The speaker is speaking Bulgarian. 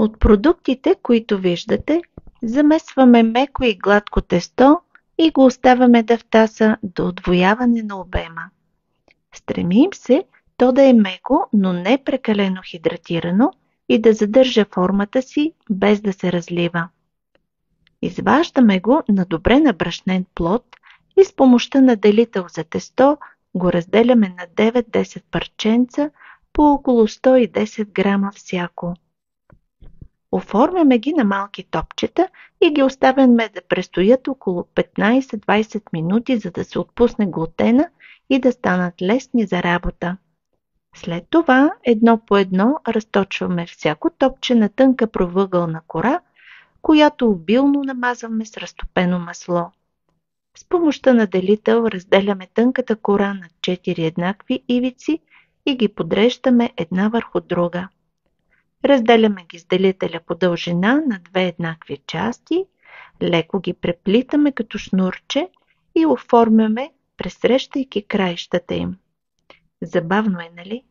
От продуктите, които виждате, замесваме меко и гладко тесто и го оставяме да втаса до отвояване на обема. Стремим се то да е меко, но не прекалено хидратирано и да задържа формата си без да се разлива. Изваждаме го на добре набрашнен плод и с помощта на делител за тесто го разделяме на 9-10 парченца по около 110 грама всяко. Оформяме ги на малки топчета и ги оставяме да престоят около 15-20 минути, за да се отпусне глутена и да станат лесни за работа. След това едно по едно разточваме всяко топче на тънка правоъгълна кора, която обилно намазваме с разтопено масло. С помощта на делител разделяме тънката кора на 4 еднакви ивици и ги подреждаме една върху друга. Разделяме ги с делителя по дължина на 2 еднакви части, леко ги преплитаме като шнурче и оформяме, пресрещайки краищата им. Забавно е, нали?